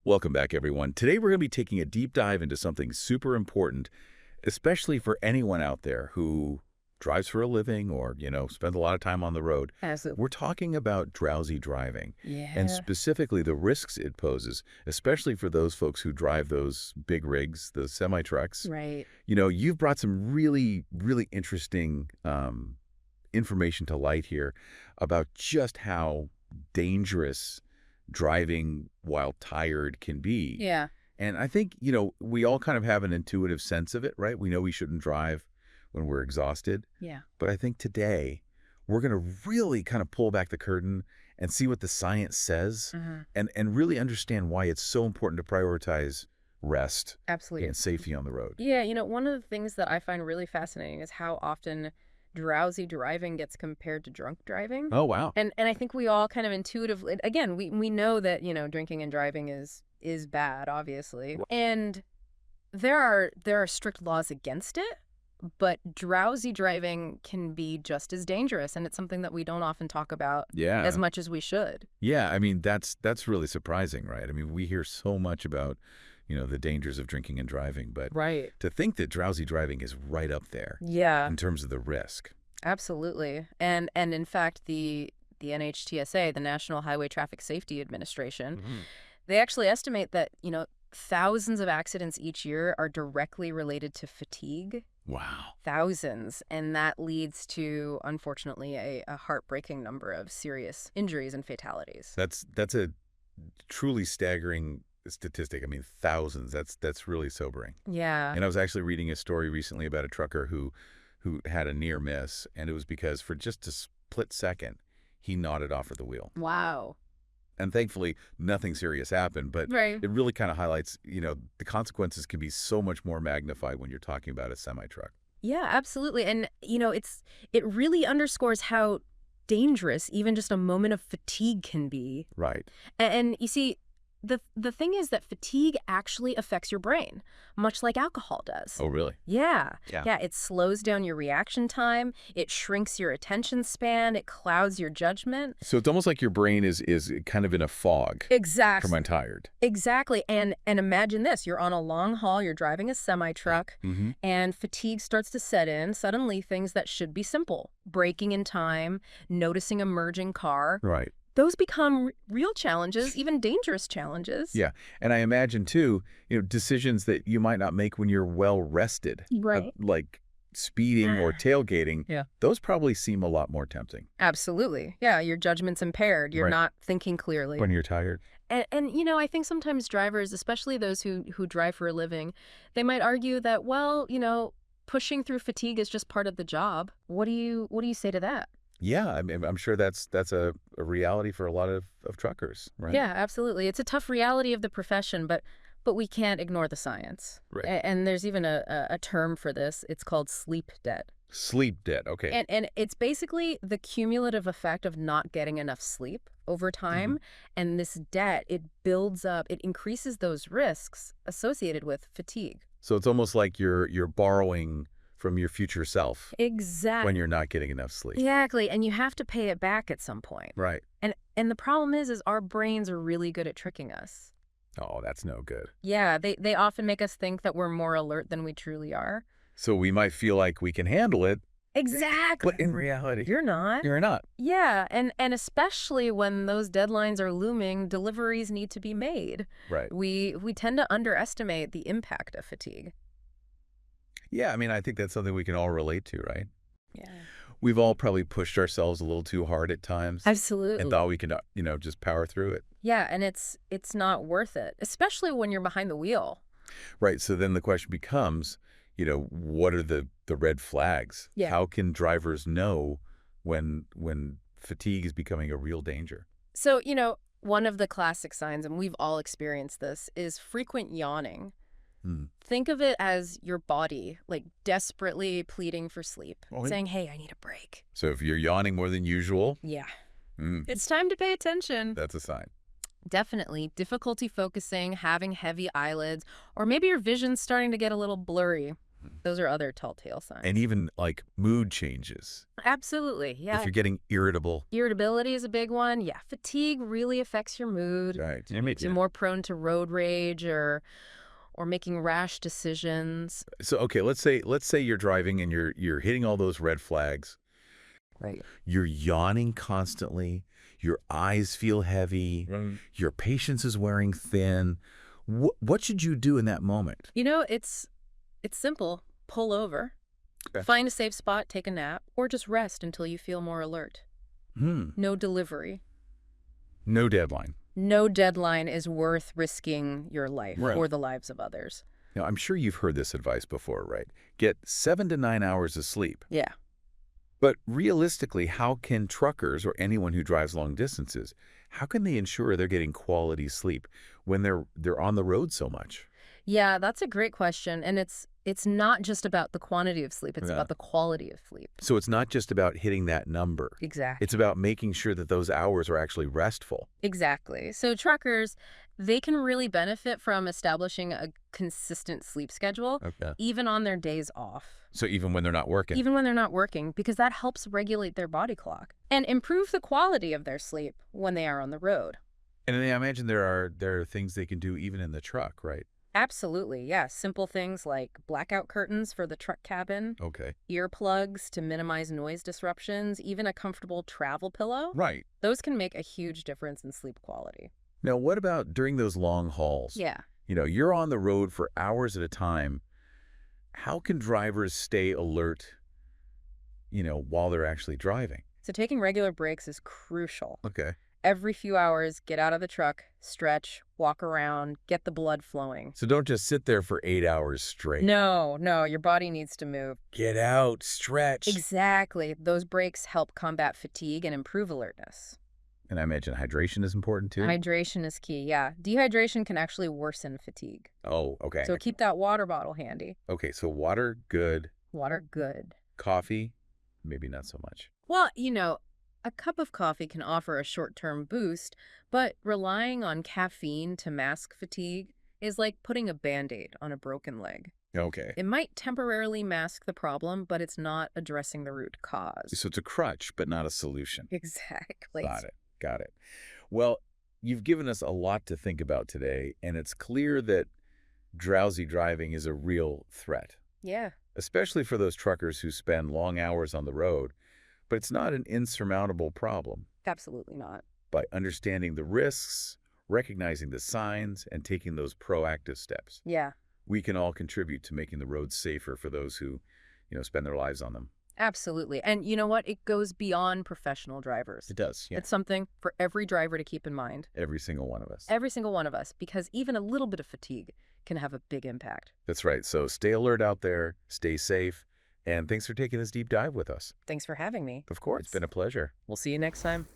Welcome back, everyone. Today we're going to be taking a deep dive into something super important, especially for anyone out there who drives for a living or, spends a lot of time on the road. Absolutely. We're talking about drowsy driving and Yeah. specifically the risks it poses, especially for those folks who drive those big rigs, those semi-trucks. Right. You've brought some really, really interesting information to light here about just how dangerous driving while tired can be. Yeah. And I think, we all kind of have an intuitive sense of it, right? We know we shouldn't drive when we're exhausted. Yeah. But I think today we're going to really kind of pull back the curtain and see what the science says Hmm. and really understand why it's so important to prioritize rest Absolutely. and safety on the road. Yeah. One of the things that I find really fascinating is how often drowsy driving gets compared to drunk driving. Oh, wow. And I think we all kind of intuitively, again, we know that, drinking and driving is bad, obviously. And there are strict laws against it, but drowsy driving can be just as dangerous, and it's something that we don't often talk about Yeah. as much as we should. Yeah, I mean, that's really surprising, right? I mean, we hear so much about, the dangers of drinking and driving, but Right. to think that drowsy driving is right up there Yeah. in terms of the risk. Absolutely. And in fact, the NHTSA, the National Highway Traffic Safety Administration, Mhm. they actually estimate that, thousands of accidents each year are directly related to fatigue. Wow. Thousands. And that leads to, unfortunately, a heartbreaking number of serious injuries and fatalities. That's a truly staggering statistic. I mean, thousands. That's really sobering. Yeah. And I was actually reading a story recently about a trucker who had a near miss, and it was because for just a split second, he nodded off of the wheel. Wow. And thankfully, nothing serious happened, but Right. it really kind of highlights, the consequences can be so much more magnified when you're talking about a semi-truck. Yeah, absolutely. And, it really underscores how dangerous even just a moment of fatigue can be. Right. And you see, the thing is that fatigue actually affects your brain, much like alcohol does. Oh, really? Yeah. Yeah. Yeah, it slows down your reaction time, it shrinks your attention span, it clouds your judgment. So it's almost like your brain is kind of in a fog from Exactly. I'm tired. Exactly. And imagine this, you're on a long haul, you're driving a semi-truck, Mm-hmm. and fatigue starts to set in. Suddenly things that should be simple, braking in time, noticing a merging car, Right. those become real challenges, even dangerous challenges. Yeah. And I imagine, too, decisions that you might not make when you're well rested, Right. like speeding or tailgating, Yeah. those probably seem a lot more tempting Absolutely. Yeah, your judgment's impaired. You're Right. not thinking clearly. when you're tired. And I think sometimes drivers, especially those who drive for a living, they might argue that, well, pushing through fatigue is just part of the job. What do you say to that? Yeah, I mean, I'm sure that's a reality for a lot of truckers, right? Yeah, absolutely. It's a tough reality of the profession, but we can't ignore the science. Right. And there's even a term for this. It's called sleep debt. Sleep debt. Okay. And it's basically the cumulative effect of not getting enough sleep over time. And this debt, it builds up, it increases those risks associated with fatigue. So it's almost like you're borrowing from your future self Exactly. when you're not getting enough sleep. Exactly. And you have to pay it back at some point. Right. And the problem is our brains are really good at tricking us. Oh, that's no good. Yeah, they often make us think that we're more alert than we truly are. So we might feel like we can handle it, Exactly. but in reality, You're not. you're not. Yeah, and especially when those deadlines are looming, deliveries need to be made. Right. We tend to underestimate the impact of fatigue. Yeah, I mean, I think that's something we can all relate to, right? Yeah. We've all probably pushed ourselves a little too hard at times Absolutely. and thought we could, just power through it. Yeah, and it's not worth it, especially when you're behind the wheel. Right. So then the question becomes, what are the red flags? Yeah. How can drivers know when fatigue is becoming a real danger? So, one of the classic signs, and we've all experienced this, is frequent yawning. Hmm. Think of it as your body, like desperately pleading for sleep, Oh, yeah. saying, hey, I need a break. So if you're yawning more than usual, Yeah. mm, It's time to pay attention. that's a sign. Definitely. Difficulty focusing, having heavy eyelids, or maybe your vision's starting to get a little blurry. Those are other telltale signs. And even like mood changes. Absolutely, If yeah. you're getting irritable. Irritability is a big one. Yeah, fatigue really affects your mood. Right. Yeah, me too. You're more prone to road rage or making rash decisions. So okay, let's say you're driving and you're hitting all those red flags. Right. You're yawning constantly. Your eyes feel heavy. Right. Your patience is wearing thin. What should you do in that moment? You know, it's simple. Pull over, Okay. find a safe spot, take a nap, or just rest until you feel more alert. No delivery. No deadline. No deadline is worth risking your life Right. or the lives of others. Now, I'm sure you've heard this advice before, right? Get 7 to 9 hours of sleep. Yeah. But realistically, how can truckers or anyone who drives long distances, how can they ensure they're getting quality sleep when they're on the road so much? Yeah, that's a great question. And it's not just about the quantity of sleep. It's Yeah. about the quality of sleep. So it's not just about hitting that number. Exactly. It's about making sure that those hours are actually restful. Exactly. So truckers, they can really benefit from establishing a consistent sleep schedule, Okay. even on their days off. So even when they're not working. Even when they're not working, because that helps regulate their body clock and improve the quality of their sleep when they are on the road. And I imagine there are things they can do even in the truck, right? Absolutely, yeah. Simple things like blackout curtains for the truck cabin, Okay. earplugs to minimize noise disruptions, even a comfortable travel pillow. Right. Those can make a huge difference in sleep quality. Now, what about during those long hauls? Yeah. You're on the road for hours at a time. How can drivers stay alert, while they're actually driving? So taking regular breaks is crucial. Okay. Every few hours, get out of the truck, stretch, walk around, get the blood flowing. So don't just sit there for 8 hours straight. No, your body needs to move. Get out, stretch. Exactly. Those breaks help combat fatigue and improve alertness. And I imagine hydration is important too? Hydration is key, yeah. Dehydration can actually worsen fatigue. Oh, okay. So keep that water bottle handy. Okay, so water, good. Water, good. Coffee, maybe not so much. Well, a cup of coffee can offer a short-term boost, but relying on caffeine to mask fatigue is like putting a Band-Aid on a broken leg. Okay. It might temporarily mask the problem, but it's not addressing the root cause. So it's a crutch, but not a solution. Exactly. Got it. Well, you've given us a lot to think about today, and it's clear that drowsy driving is a real threat, Yeah. especially for those truckers who spend long hours on the road. But it's not an insurmountable problem. Absolutely not. By understanding the risks, recognizing the signs, and taking those proactive steps, Yeah. we can all contribute to making the roads safer for those who, spend their lives on them. Absolutely. And you know what? It goes beyond professional drivers. It does, yeah. It's something for every driver to keep in mind. Every single one of us. Every single one of us, because even a little bit of fatigue can have a big impact. That's right. So stay alert out there, stay safe, and thanks for taking this deep dive with us. Thanks for having me. Of course. It's been a pleasure. We'll see you next time.